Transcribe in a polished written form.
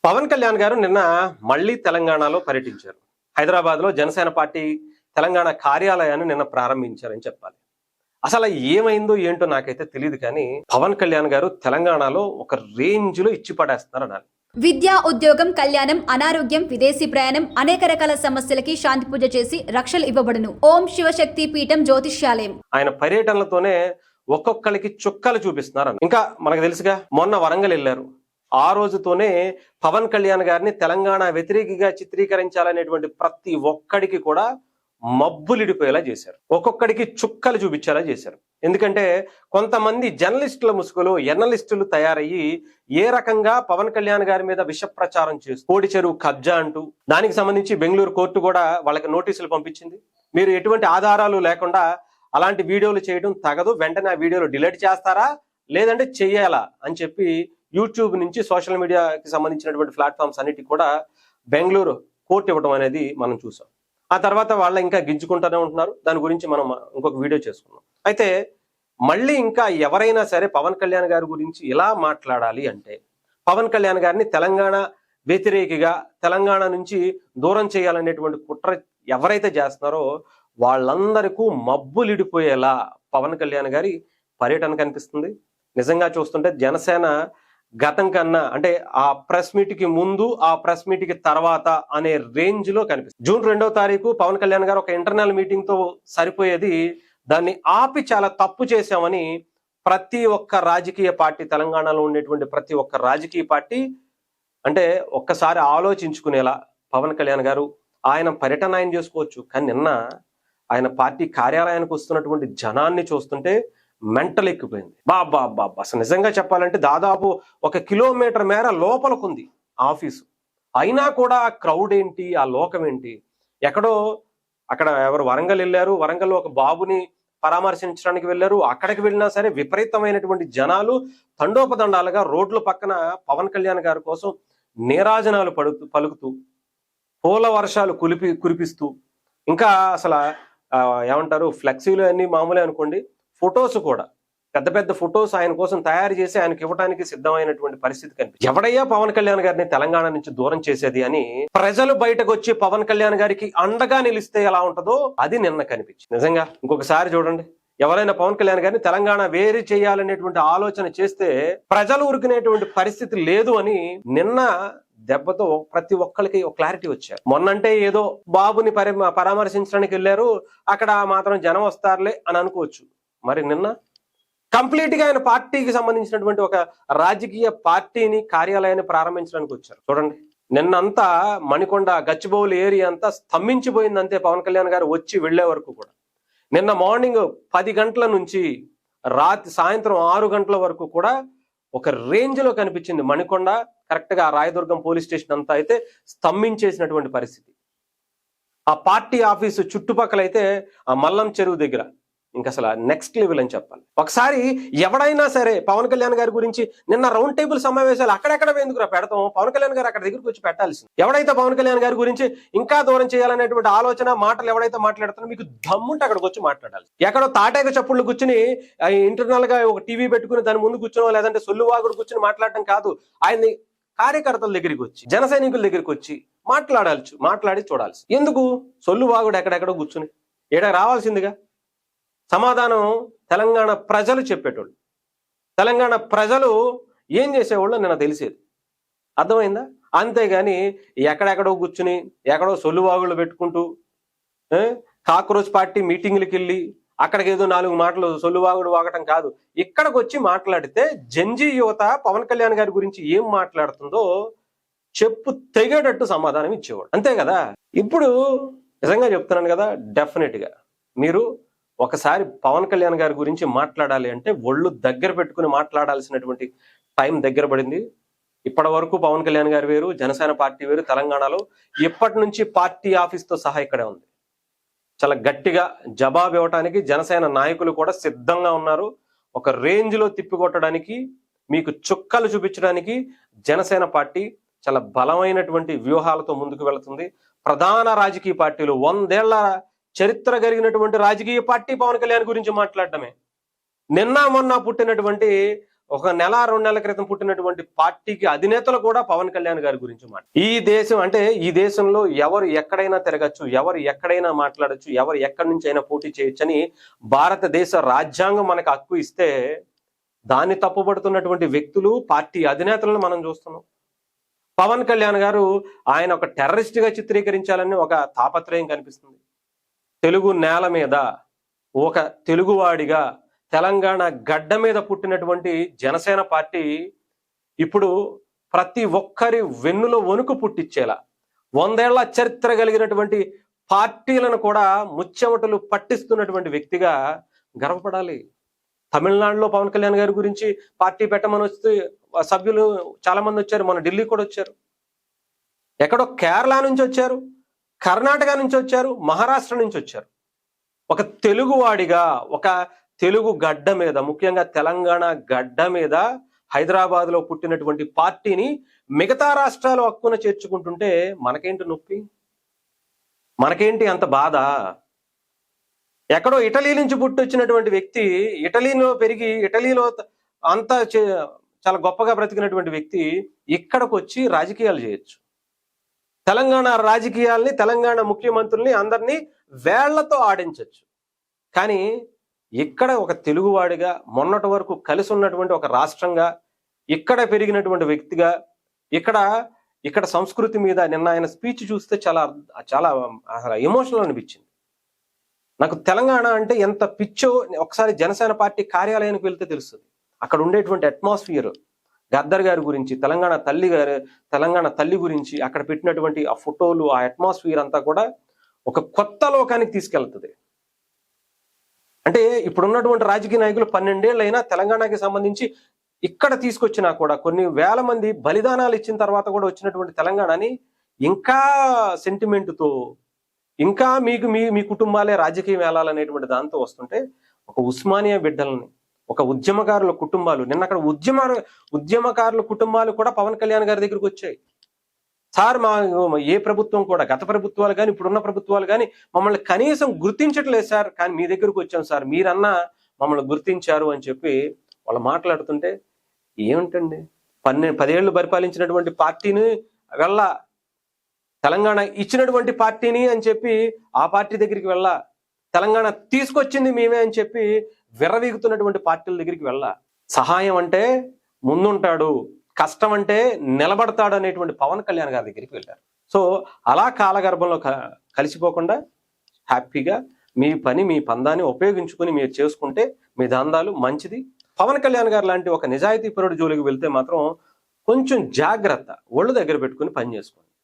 పవన్ కళ్యాణ్ గారు నిన్న మళ్ళీ తెలంగాణలో పర్యటించారు. హైదరాబాద్లో జనసేన పార్టీ తెలంగాణ కార్యాలయాన్ని నిన్న ప్రారంభించారని చెప్పాలి. అసలు ఏమైందో ఏంటో నాకైతే తెలియదు, కానీ పవన్ కళ్యాణ్ గారు తెలంగాణలో ఒక రేంజ్ లో ఇచ్చి పడేస్తున్నారు అనాలి. విద్యా, ఉద్యోగం, కళ్యాణం, అనారోగ్యం, విదేశీ ప్రయాణం, అనేక రకాల సమస్యలకి శాంతి పూజ చేసి రక్షలు ఇవ్వబడును. ఓం శివశక్తి పీఠం జ్యోతిష్యాలయం. ఆయన పర్యటనలతోనే ఒక్కొక్కరికి చుక్కలు చూపిస్తున్నారు. ఇంకా మనకు తెలుసుగా, మొన్న వరంగల్ వెళ్ళారు. ఆ రోజుతోనే పవన్ కళ్యాణ్ గారిని తెలంగాణ వ్యతిరేకిగా చిత్రీకరించాలనేటువంటి ప్రతి ఒక్కడికి కూడా మబ్బులిడిపోయేలా చేశారు. ఒక్కొక్కడికి చుక్కలు చూపించేలా చేశారు. ఎందుకంటే కొంతమంది జర్నలిస్టుల ముసుగులు, ఎర్నలిస్టులు తయారయ్యి ఏ రకంగా పవన్ కళ్యాణ్ గారి మీద విష ప్రచారం చేస్తూ కోడి చెరువు కబ్జా అంటూ, దానికి సంబంధించి బెంగళూరు కోర్టు కూడా వాళ్ళకి నోటీసులు పంపించింది. మీరు ఎటువంటి ఆధారాలు లేకుండా అలాంటి వీడియోలు చేయడం తగదు, వెంటనే ఆ వీడియోలు డిలీట్ చేస్తారా లేదంటే చెయ్యాలా అని చెప్పి యూట్యూబ్ నుంచి సోషల్ మీడియాకి సంబంధించినటువంటి ప్లాట్ఫామ్స్ అన్నిటికీ కూడా బెంగళూరు కోర్టు ఇవ్వడం అనేది మనం చూసాం. ఆ తర్వాత వాళ్ళ ఇంకా గింజుకుంటూనే ఉంటున్నారు. దాని గురించి మనం ఇంకొక వీడియో చేసుకున్నాం. అయితే మళ్ళీ ఇంకా ఎవరైనా సరే పవన్ కళ్యాణ్ గారి గురించి ఇలా మాట్లాడాలి అంటే, పవన్ కళ్యాణ్ గారిని తెలంగాణ వ్యతిరేకిగా, తెలంగాణ నుంచి దూరం చేయాలనేటువంటి కుట్ర ఎవరైతే చేస్తున్నారో వాళ్ళందరికీ మబ్బులిడిపోయేలా పవన్ కళ్యాణ్ గారి పర్యటన కనిపిస్తుంది. నిజంగా చూస్తుంటే జనసేన గతం కన్నా, అంటే ఆ ప్రెస్ మీట్ కి ముందు, ఆ ప్రెస్ మీట్ కి తర్వాత అనే రేంజ్ లో కనిపిస్తుంది. జూన్ 2వ తారీఖు పవన్ కళ్యాణ్ గారు ఒక ఇంటర్నల్ మీటింగ్ తో సరిపోయేది, దాన్ని ఆపి చాలా తప్పు చేశామని ప్రతి ఒక్క రాజకీయ పార్టీ, తెలంగాణలో ఉండేటువంటి ప్రతి ఒక్క రాజకీయ పార్టీ అంటే ఒక్కసారి ఆలోచించుకునేలా పవన్ కళ్యాణ్ గారు ఆయన పర్యటన ఆయన చేసుకోవచ్చు. కానీ నిన్న ఆయన పార్టీ కార్యాలయానికి వస్తున్నటువంటి జనాన్ని చూస్తుంటే మెంటల్ ఎక్కిపోయింది. బాబా అసలు నిజంగా చెప్పాలంటే దాదాపు 1 కిలోమీటర్ మేర లోపలకుంది ఆఫీసు. అయినా కూడా ఆ క్రౌడ్ ఏంటి, ఆ లోకం ఏంటి? ఎక్కడో అక్కడ ఎవరు వరంగల్ వెళ్ళారు, వరంగల్లో ఒక బాబుని పరామర్శించడానికి వెళ్ళారు. అక్కడికి వెళ్ళినా సరే విపరీతమైనటువంటి జనాలు తండోపదండాలుగా రోడ్ల పక్కన పవన్ కళ్యాణ్ గారి కోసం నీరాజనాలు పలుకుతూ, పూల వర్షాలు కురిపిస్తూ, ఇంకా అసలు ఏమంటారు, ఫ్లెక్సీలు అన్ని మామూలే అనుకోండి, ఫొటోస్ కూడా పెద్ద పెద్ద ఫొటోస్ ఆయన కోసం తయారు చేసి ఆయనకి ఇవ్వడానికి సిద్ధమైనటువంటి పరిస్థితి కనిపిస్తుంది. ఎవడయ్యా పవన్ కళ్యాణ్ గారిని తెలంగాణ నుంచి దూరం చేసేది అని ప్రజలు బయటకు వచ్చి పవన్ కళ్యాణ్ గారికి అండగా నిలిస్తే ఎలా ఉంటుందో అది నిన్న కనిపించింది. నిజంగా ఇంకొకసారి చూడండి, ఎవరైనా పవన్ కళ్యాణ్ గారిని తెలంగాణ వేరు చేయాలనేటువంటి ఆలోచన చేస్తే ప్రజలు ఉరికినేటువంటి పరిస్థితి లేదు అని నిన్న దెబ్బతో ప్రతి ఒక్కరికి ఒక క్లారిటీ వచ్చారు. మొన్నంటే ఏదో బాబుని పరామర్శించడానికి వెళ్ళారు, అక్కడ మాత్రం జనం వస్తారులే అని అనుకోవచ్చు. మరి నిన్న కంప్లీట్ గా ఆయన పార్టీకి సంబంధించినటువంటి ఒక రాజకీయ పార్టీని, కార్యాలయాన్ని ప్రారంభించడానికి వచ్చారు. చూడండి, నిన్నంతా మణికొండ, గచ్చిబౌలి ఏరియా అంతా స్తంభించిపోయింది అంతే పవన్ కళ్యాణ్ గారు వచ్చి వెళ్లే వరకు కూడా. నిన్న మార్నింగ్ 10 గంటల నుంచి సాయంత్రం 6 గంటల వరకు కూడా ఒక రేంజ్ లో కనిపించింది మణికొండ. కరెక్ట్ గా రాయదుర్గం పోలీస్ స్టేషన్ అంతా అయితే స్తంభించేసినటువంటి పరిస్థితి. ఆ పార్టీ ఆఫీసు చుట్టుపక్కల అయితే ఆ మల్లం చెరువు దగ్గర ఇంకా అసలు నెక్స్ట్ లెవెల్ అని చెప్పాలి. ఒకసారి ఎవడైనా సరే పవన్ కళ్యాణ్ గారి గురించి నిన్న రౌండ్ టేబుల్ సమావేశాలు అక్కడెక్కడ ఎందుకు పెడతాం, పవన్ కళ్యాణ్ గారు అక్కడ దగ్గరికి వచ్చి పెట్టాల్సింది. ఎవడైతే పవన్ కళ్యాణ్ గారి గురించి ఇంకా దూరం చేయాలనేటువంటి ఆలోచన, మాటలు ఎవడైతే మాట్లాడుతారో మీకు దమ్ముంటే అక్కడికి వచ్చి మాట్లాడాలి. ఎక్కడో తాటేక చప్పుళ్ళు కూర్చుని ఇంటర్నల్ గా ఒక టీవీ పెట్టుకుని దాని ముందు కూర్చునో లేదంటే సొల్లువాగుడు కూర్చుని మాట్లాడటం కాదు. ఆయన్ని కార్యకర్తల దగ్గరికి వచ్చి, జన సైనికుల దగ్గరికి వచ్చి మాట్లాడి చూడాల్సి. ఎందుకు సొల్లువాగుడు ఎక్కడెక్కడో కూర్చుని ఏడ రావాల్సిందిగా సమాధానం తెలంగాణ ప్రజలు చెప్పేటోళ్ళు. తెలంగాణ ప్రజలు ఏం చేసేవాళ్ళు నిన్న తెలిసేది. అర్థమైందా? అంతేగాని ఎక్కడెక్కడో కూర్చుని ఎక్కడో సొల్లువాగుళ్ళు పెట్టుకుంటూ కాక్రోచ్ పార్టీ మీటింగ్లకి వెళ్ళి అక్కడికి ఏదో 4 మాటలు సొల్లువాగుడు వాగటం కాదు. ఇక్కడికి వచ్చి మాట్లాడితే జంజీ యువత పవన్ కళ్యాణ్ గారి గురించి ఏం మాట్లాడుతుందో చెప్పు తెగేటట్టు సమాధానం ఇచ్చేవాడు. అంతే కదా. ఇప్పుడు నిజంగా చెప్తున్నాను కదా, డెఫినెట్ గా మీరు ఒకసారి పవన్ కళ్యాణ్ గారి గురించి మాట్లాడాలి అంటే ఒళ్ళు దగ్గర పెట్టుకుని మాట్లాడాల్సినటువంటి టైం దగ్గర పడింది. ఇప్పటి వరకు పవన్ కళ్యాణ్ గారు వేరు, జనసేన పార్టీ వేరు. తెలంగాణలో ఇప్పటి నుంచి పార్టీ ఆఫీస్తో సహా ఇక్కడే ఉంది. చాలా గట్టిగా జవాబు ఇవ్వడానికి జనసేన నాయకులు కూడా సిద్ధంగా ఉన్నారు. ఒక రేంజ్ లో తిప్పికొట్టడానికి, మీకు చుక్కలు చూపించడానికి జనసేన పార్టీ చాలా బలమైనటువంటి వ్యూహాలతో ముందుకు వెళుతుంది. ప్రధాన రాజకీయ పార్టీలు 100 ఏళ్ల చరిత్ర కలిగినటువంటి రాజకీయ పార్టీ పవన్ కళ్యాణ్ గురించి మాట్లాడటమే. నిన్న మొన్న పుట్టినటువంటి ఒక నెల 2 నెలల క్రితం పుట్టినటువంటి పార్టీకి అధినేతలు కూడా పవన్ కళ్యాణ్ గారి గురించి ఈ దేశం అంటే ఈ దేశంలో ఎవరు ఎక్కడైనా తిరగచ్చు, ఎవరు ఎక్కడైనా మాట్లాడచ్చు, ఎవరు ఎక్కడి నుంచి అయినా పోటీ చేయొచ్చని భారతదేశ రాజ్యాంగం మనకు హక్కు ఇస్తే దాన్ని తప్పుపడుతున్నటువంటి వ్యక్తులు, పార్టీ అధినేతలను మనం చూస్తున్నాం. పవన్ కళ్యాణ్ గారు ఆయన ఒక టెర్రరిస్ట్ గా చిత్రీకరించాలని ఒక తాపత్రయం కనిపిస్తుంది. తెలుగు నేల మీద ఒక తెలుగువాడిగా తెలంగాణ గడ్డ మీద పుట్టినటువంటి జనసేన పార్టీ ఇప్పుడు ప్రతి ఒక్కరి వెన్నులో వణుకు పుట్టించేలా 100 ఏళ్ల చరిత్ర కలిగినటువంటి పార్టీలను కూడా ముచ్చెమటలు పట్టిస్తున్నటువంటి వ్యక్తిగా గర్వపడాలి. తమిళనాడులో పవన్ కళ్యాణ్ గారి గురించి పార్టీ పెట్టమని వస్తే సభ్యులు చాలా మంది వచ్చారు. మన ఢిల్లీ కూడా వచ్చారు, ఎక్కడో కేరళ నుంచి వచ్చారు, కర్ణాటక నుంచి వచ్చారు, మహారాష్ట్ర నుంచి వచ్చారు. ఒక తెలుగువాడిగా ఒక తెలుగు గడ్డ మీద, ముఖ్యంగా తెలంగాణ గడ్డ మీద హైదరాబాద్ లో పుట్టినటువంటి పార్టీని మిగతా రాష్ట్రాలు హక్కున చేర్చుకుంటుంటే మనకేంటి నొప్పి, మనకేంటి అంత బాధ? ఎక్కడో ఇటలీ నుంచి పుట్టొచ్చినటువంటి వ్యక్తి, ఇటలీలో పెరిగి ఇటలీలో అంతా చాలా గొప్పగా బ్రతికినటువంటి వ్యక్తి ఇక్కడికి వచ్చి రాజకీయాలు చేయొచ్చు. తెలంగాణ రాజకీయాల్ని, తెలంగాణ ముఖ్యమంత్రుల్ని అందరినీ వేళ్లతో ఆడించవచ్చు. కానీ ఇక్కడ ఒక తెలుగువాడిగా, మొన్నటి వరకు కలిసి ఉన్నటువంటి ఒక రాష్ట్రంగా, ఇక్కడ పెరిగినటువంటి వ్యక్తిగా, ఇక్కడ సంస్కృతి మీద నిన్న ఆయన స్పీచ్ చూస్తే చాలా చాలా ఎమోషనల్ అనిపించింది. నాకు తెలంగాణ అంటే ఎంత పిచ్చో ఒకసారి జనసేన పార్టీ కార్యాలయానికి వెళ్తే తెలుస్తుంది. అక్కడ ఉండేటువంటి అట్మాస్ఫియర్, గద్దర్ గారి గురించి, తెలంగాణ తల్లి గురించి అక్కడ పెట్టినటువంటి ఆ ఫోటోలు, ఆ అట్మాస్ఫియర్ అంతా కూడా ఒక కొత్త లోకానికి తీసుకెళ్తుంది. అంటే ఇప్పుడున్నటువంటి రాజకీయ నాయకులు 12 ఏళ్ళైనా తెలంగాణకి సంబంధించి ఇక్కడ తీసుకొచ్చినా కూడా కొన్ని వేల మంది బలిదానాలు ఇచ్చిన తర్వాత కూడా వచ్చినటువంటి తెలంగాణని ఇంకా సెంటిమెంటుతో, ఇంకా మీ కుటుంబాలే రాజకీయం వెళ్ళాలనేటువంటి దాంతో వస్తుంటే ఒక ఉస్మానియా బిడ్డలని, ఒక ఉద్యమకారుల కుటుంబాలు, నిన్న అక్కడ ఉద్యమకారుల కుటుంబాలు కూడా పవన్ కళ్యాణ్ గారి దగ్గరికి వచ్చాయి. సార్ ఏ ప్రభుత్వం కూడా, గత ప్రభుత్వాలు కానీ ఇప్పుడున్న ప్రభుత్వాలు కానీ మమ్మల్ని కనీసం గుర్తించట్లేదు సార్, కానీ మీ దగ్గరకు వచ్చాం సార్, మీరన్నా మమ్మల్ని గుర్తించారు అని చెప్పి వాళ్ళు మాట్లాడుతుంటే ఏమిటండి, 10 ఏళ్ళు పరిపాలించినటువంటి పార్టీని తెలంగాణ ఇచ్చినటువంటి పార్టీని అని చెప్పి ఆ పార్టీ దగ్గరికి తెలంగాణ తీసుకొచ్చింది మేమే అని చెప్పి విర్రవీగుతున్నటువంటి పార్టీల దగ్గరికి సహాయం అంటే ముందుంటాడు, కష్టం అంటే నిలబడతాడు అనేటువంటి పవన్ కళ్యాణ్ గారి దగ్గరికి వెళ్ళారు. సో అలా కాలగర్భంలో కలిసిపోకుండా హ్యాపీగా మీ పని, మీ పందాన్ని ఉపయోగించుకుని మీరు చేసుకుంటే మీ దందాలు మంచిది. పవన్ కళ్యాణ్ గారు లాంటి ఒక నిజాయితీ పరుడు జోలికి వెళ్తే మాత్రం కొంచెం జాగ్రత్త, ఒళ్ళు దగ్గర పెట్టుకుని పని చేసుకోండి.